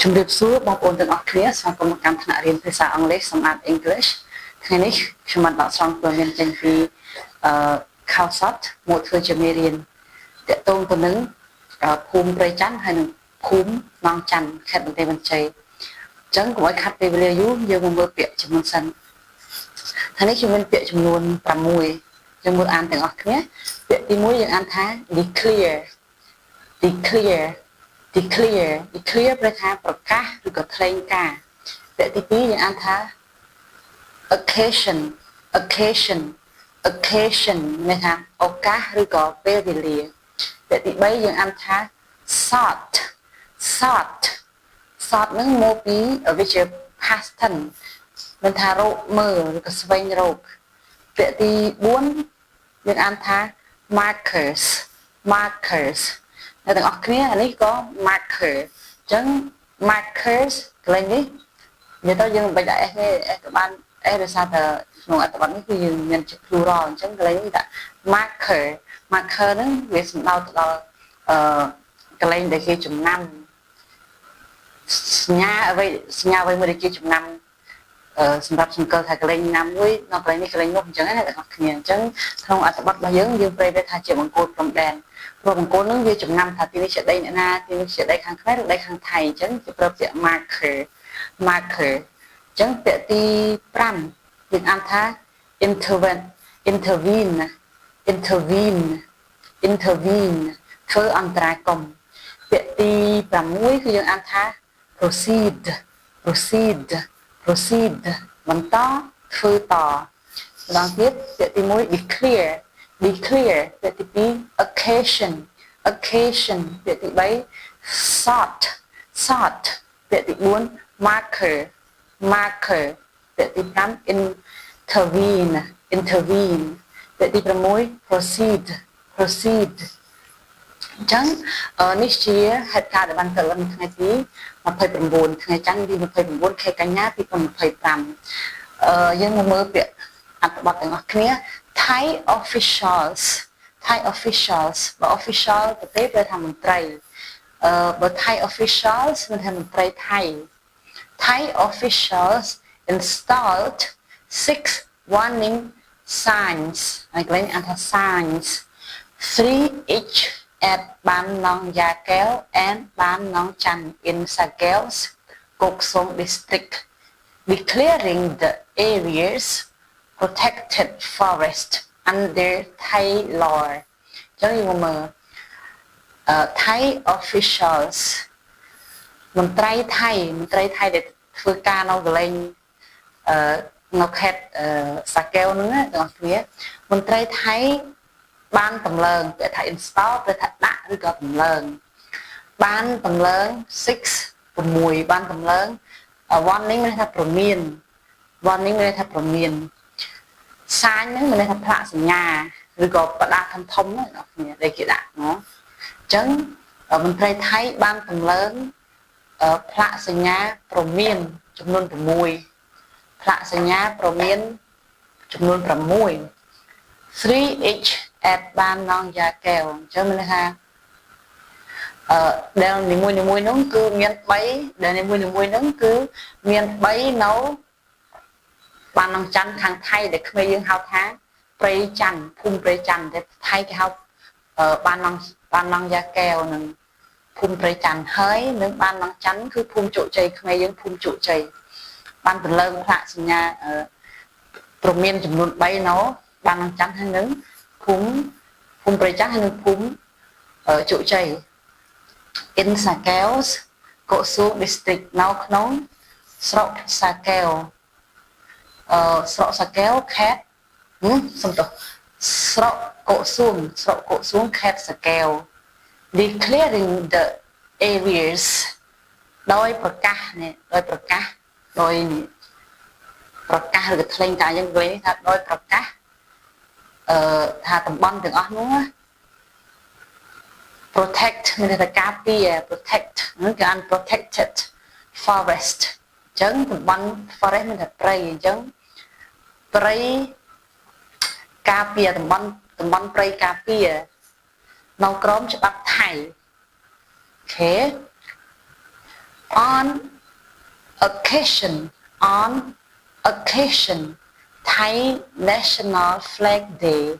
ជំរាបសួរបងប្អូនទាំងអស់គ្នាស្វាគមន៍មកកាន់ថ្នាក់រៀនភាសាអង់គ្លេសសម្រាប់ English ថ្ងៃនេះខ្ញុំបានដកស្រង់ព័ត៌មានចេញពីខោសតមកធ្វើជាមេរៀនតកតងទៅនឹងភូមិព្រៃច័ន្ទហើយនិងភូមិឡង់ច័ន្ទខេត្តបន្ទាយមានជ័យអញ្ចឹងកុំឲ្យខាត់ពេលវេលាយូរយើងមកមើលពាក្យចំនួនសិនថ្ងៃនេះខ្ញុំមានពាក្យចំនួន6យើងមើលអានទាំងអស់គ្នាពាក្យទី1យើងអានថា declare ប្រែថាប្រកាសឬក៏ថ្លែងការណ៍ពាក្យទី2យើងអានថា occasion មានថាឱកាសឬក៏ពេលវេលាពាក្យទី3យើងអានថា sought នឹងមកពីវាជា past tense មានថារកមើលឬក៏ស្វែងរកពាក្យទី4យើងអានថា markers អ្នកទាំងអស់គ្នាអានេះក៏ marker អញ្ចឹង markers កន្លែងនេះនិយាយទៅយើងមិនបាច់ដាក់ s ទេ s ក៏បាន s ដោយសារតែក្នុងអត្ថបទនេះគឺយើងមានជា plural អញ្ចឹងកន្លែងនេះដាក់ marker ហ្នឹងវាសំដៅទៅដល់កន្លែងដែលគេចំណាំសញ្ញាអ្វីមួយដែលគេចំណាំសម្រាប់សង្កល់ថាកន្លែងណាមួយនៅកន្លែងនេះកន្លែងនោះអញ្ចឹងណាអ្នកទាំងអស់គ្នាអញ្ចឹងក្នុងអត្ថបទរបស់យើងប្រែវាថាជាបង្គោលព្រំដែនព្រោះបង្គោលនឹងវាចំណាំថាទីនេះជាដីអ្នកណាទីនេះជាដីខាងខ្មែរឬដីខាងថៃអញ្ចឹងគេប្រើពាក្យ marker អញ្ចឹងពាក្យទី5យើងអានថា intervene ធ្វើអន្តរាគមន៍ពាក្យទី6គឺយើងអានថា proceed បន្តធ្វើតម្ដងទៀតពាក្យទី1 declare ពាក្យទី2 occasion ពាក្យទី3 sought ពាក្យទី4 marker ពាក្យទី5 intervene ពាក្យទី6 proceed អញ្ចឹងនេះជាហេតុការណ៍ដែលបានកើតឡើងថ្ងៃទី29ថ្ងៃច័ន្ទទី29ខែកញ្ញា2025យើងមកមើលពាក្យអត្ថបទទាំងអស់គ្នា Thai officials បើ official ប្រទេសប្រែថាមន្ត្រីបើ Thai officials មានថាមន្ត្រីថៃ Thai officials installed 6 warning signs ហើយកន្លែងអានថា signs 3 each at Ban Nong Yakeo and Ban Nong Chan in Sakel's Koksong district, declaring the areas protected forest under Thai law. ចឹងយើងមើលThai officials មន្ត្រីថៃដែលធ្វើការនៅកន្លែងនៅខេត្តសាកែវហ្នឹងណាបងប្អូនមន្ត្រីថៃបានតម្លើងពាក្យថា install ពាក្យថាដាក់ឬក៏តម្លើងបានតម្លើង6បានតម្លើង warning មានថាព្រមាន sign ហ្នឹងមានថាផ្លាកសញ្ញាឬក៏បដាធំណាបងប្អូនដែលគេដាក់ណាអញ្ចឹងមន្ត្រីថៃបានតម្លើងផ្លាកសញ្ញាព្រមានចំនួន6ផ្លាកសញ្ញាព្រមានចំនួន6 3 each at Ban Nong Yakeo អញ្ចឹងមានថាដែលនីមួយនោះគឺមាន3ដែលនីមួយនោះគឺមាន3នៅបាននងច័ន្ទខាងថៃដែលខ្មែរយើងហៅថាព្រៃច័ន្ទភូមិព្រៃច័ន្ទតែថៃគេហៅបាននងយ៉ាកែវនឹងភូមិព្រៃច័ន្ទហើយនឹងបាននងច័ន្ទគឺភូមិជោគជ័យខ្មែរយើងភូមិជោគជ័យបានតម្លើងផ្លាកសញ្ញាព្រមានចំនួន3នៅបាននងច័ន្ទហើយនឹងភូមិព្រៃច័ន្ទហើយនឹងភូមិជោគជ័យ in Sakel's Koksong district នៅក្នុងស្រុកសាកែវស្រុកសាកែវខេត្តសំទោសស្រុកកុសួងខេត្តសាកែវ declaring the areas ដោយប្រកាសឬក៏ថ្លែងការណ៍យ៉ាងវិញថាដោយប្រកាសថាតំបន់ទាំងអស់នោះ protect មានតែការពារ protect នឹងគេអាន protected forest អញ្ចឹងតំបន់ forest មានតែព្រៃអញ្ចឹងព្រៃការពារតំបន់ព្រៃការពារនៅក្រោមច្បាប់ថៃអូខេ on occasion Thai National Flag Day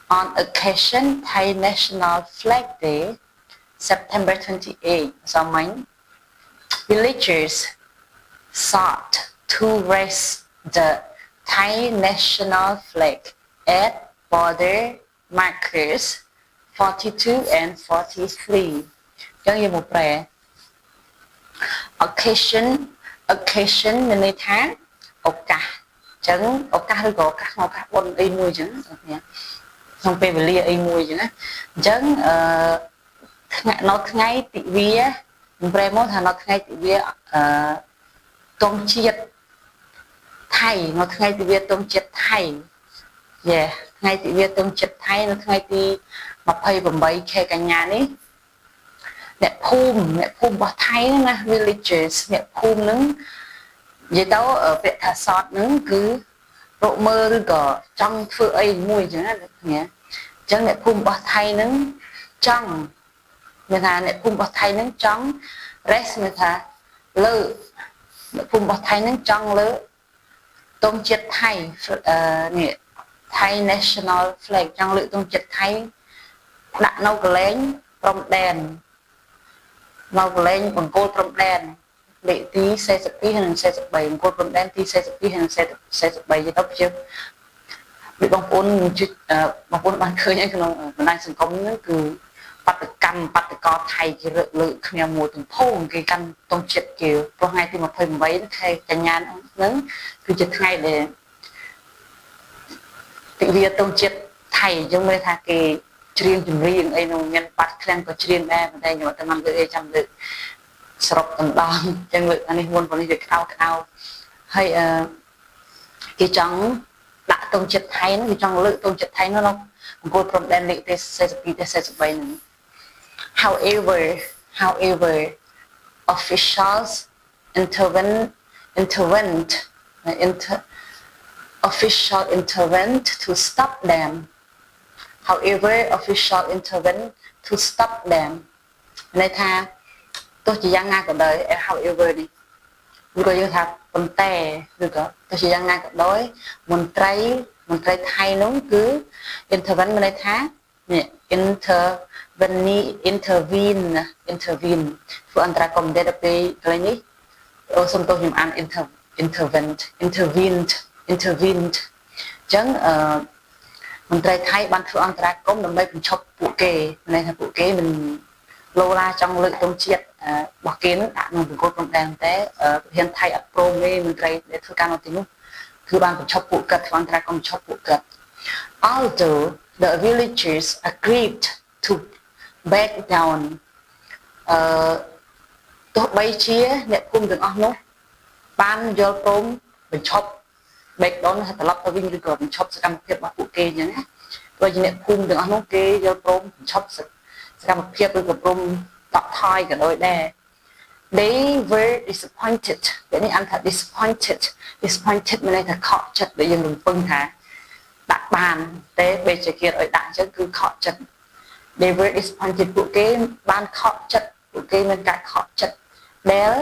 on occasion Thai National Flag Day September 28 some villagers sought to raise the Thai national flag at border markers 42 and 43 ចឹងយើងមកប្រែ occasion មានន័យថាឱកាសចឹងឱកាសឬក៏ឱកាសក្នុងឱកាសបុណ្យអីមួយចឹងក្នុងពេលវេលាអីមួយចឹងណាអញ្ចឹងនៅថ្ងៃទិវាប្រែមកថានៅថ្ងៃទិវាទង់ជាតិថៃនៅថ្ងៃទិវាទង់ជាតិថៃថ្ងៃទិវាទង់ជាតិថៃនៅថ្ងៃទី28ខែកញ្ញានេះអ្នកភូមិរបស់ថៃណា villagers អ្នកភូមិហ្នឹងនិយាយទៅពាក្យថាសតហ្នឹងគឺរកមើលឬក៏ចង់ធ្វើអីមួយចឹងណាគ្នាអញ្ចឹងអ្នកភូមិរបស់ថៃហ្នឹងចង់មានថាអ្នកភូមិរបស់ថៃហ្នឹងចង់ rest មានថាលើអ្នកភូមិរបស់ថៃហ្នឹងចង់លើទង់ជាតិថៃនេះ Thai National Flag ចង់លើកទង់ជាតិថៃដាក់នៅកន្លែងព្រំដែននៅកន្លែងបង្គោលព្រំដែនលេខទី42និង43បង្គោលព្រំដែនទី42និង43ទៅជាបងប្អូនបានឃើញហើយក្នុងបណ្ដាញសង្គមហ្នឹងគឺបដកម្មបដកថៃគេលើកគ្នាមួយទំភងគេកាន់ទង់ជាតិគេព្រោះថ្ងៃទី28ខែកញ្ញាហ្នឹងគឺជាថ្ងៃដែលទិវាទង់ជាតិថៃអញ្ចឹងមានថាគេច្រៀងចម្រៀងអីនោះមានបាត់ឃ្លាំងក៏ច្រៀងដែរប៉ុន្តែខ្ញុំអត់តាមលើកអីចាំលើកស្រុកដណ្ដងអញ្ចឹងលើកអានេះមុននេះវាក្តៅហើយគេចង់ដាក់ទង់ជាតិថៃហ្នឹងគេចង់លើកទង់ជាតិថៃនោះនៅបង្គោលព្រំដែនលេខទី42ទី43ហ្នឹង however officials intervened to stop themន័យថាទោះជាយ៉ាងណាក៏ដោយ however នេះឬក៏យើងថាប៉ុន្តែឬក៏ទោះជាយ៉ាងណាក៏ដោយមន្ត្រីថៃនោះគឺ intervene មានន័យថានេះ intervene ធ្វើអន្តរាគមន៍ទៅពេលកន្លែងនេះសូមទោសខ្ញុំអាន intervened អញ្ចឹងមន្ត្រីថៃបានធ្វើអន្តរាគមន៍ដើម្បីបញ្ឈប់ពួកគេន័យថាពួកគេមិនលោឡាចង់លើកទង់ជាតិរបស់គេនឹងដាក់ក្នុងបង្គោលព្រំដែនតែប្រធានថៃអត់ព្រមទេមន្ត្រីដែលធ្វើការនៅទីនោះគឺបានបញ្ឈប់ពួកគាត់ធ្វើអន្តរាគមន៍បញ្ឈប់ពួកគាត់ although the villagers agreed to back down ទោះបីជាអ្នកភូមិទាំងអស់នោះបានយល់ព្រមបញ្ឈប់ back down ហើយត្រឡប់ទៅវិញឬក៏បញ្ឈប់សកម្មភាពរបស់ពួកគេអញ្ចឹងណាព្រោះជាអ្នកភូមិទាំងអស់នោះគេយល់ព្រមបញ្ឈប់សកម្មភាពឬក៏ព្រមតក់ថយក៏ដោយដែរ they were disappointed ពេលនេះអានថា disappointed មានន័យថាខកចិត្តដែលយើងរំពឹងថាដាក់បានតែបែរជាគេឲ្យដាក់អញ្ចឹងគឺខកចិត្ត they were disappointed ពួកគេបានខកចិត្តពួកគេមានការខកចិត្តដែល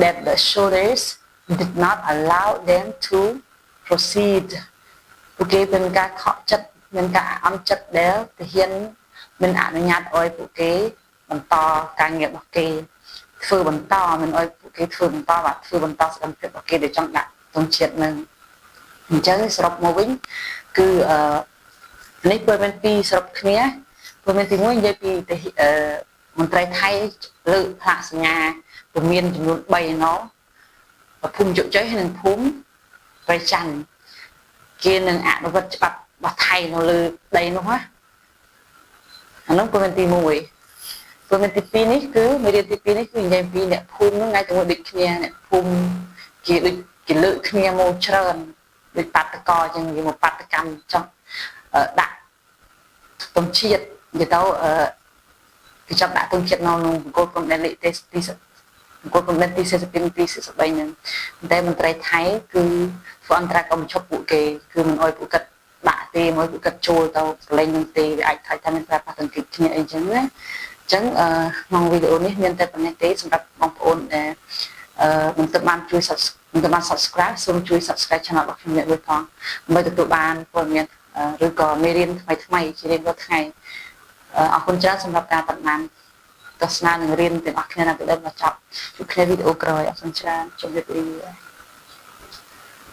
that the soldiers did not allow them to proceed ពួកគេមានការខកចិត្តមានការអន់ចិត្តដែលទាហានមិនអនុញ្ញាតឲ្យពួកគេបន្តការងាររបស់គេធ្វើបន្តមិនឲ្យពួកគេធ្វើបន្តសកម្មភាពរបស់គេដែលចង់ដាក់ទង់ជាតិនឹងអញ្ចឹងសរុបមកវិញគឺនេះព្រោះមានពីរសរុបគ្នាព្រោះមានទី1និយាយពីមន្ត្រីថៃលើកផ្លាកសញ្ញាព្រមានចំនួន3ណោភូមិជោគជ័យនិងភូមិប្រៃច័ន្ទគេនឹងអនុវត្តច្បាប់របស់ថៃនៅលើដីនោះណាអានោះព្រោះមានទី1ព្រោះមានទី2នេះគឺមេរៀនទី2នេះគឺនិយាយពីអ្នកភូមិហ្នឹងថ្ងៃទាំងដូចគ្នាអ្នកភូមិគេដូចគេលើកគ្នាមកច្រើនដូចបាតកោអញ្ចឹងគេមកបាតកម្មចង់ដាក់ទង់ជាតិនិយាយទៅគេចាប់ដាក់ទង់ជាតិនៅក្នុងបង្គោលព្រំដែនលេខទីបង្គោលព្រំដែនទី42ទី43ហ្នឹងតែមន្ត្រីថៃគឺធ្វើអន្តរាគមន៍បញ្ឈប់ពួកគេគឺមិនអោយពួកគាត់ដាក់ទេមិនអោយពួកគាត់ចូលទៅកន្លែងនោះទេវាអាចថាមានការប៉ះទង្គិចគ្នាអីចឹងណា ចឹងក្នុងវីដេអូនេះមានតែប៉ុណ្ណេះទេសម្រាប់បងប្អូនដែលមិនទៅបានជួយ មិនទៅបាន subscribe សូមជួយ subscribe channel របស់ខ្ញុំមួយផងដើម្បីទទួលបានព័ត៌មានឬក៏មេរៀនថ្មីៗជារៀងរាល់ថ្ងៃអរគុណច្រើនសម្រាប់ការតាមដានទស្សនានិងរៀនទាំងអស់គ្នានៅពេលដែលមកចប់ជួបគ្នាវីដេអូក្រោយអរគុណច្រើនជម្រាបលា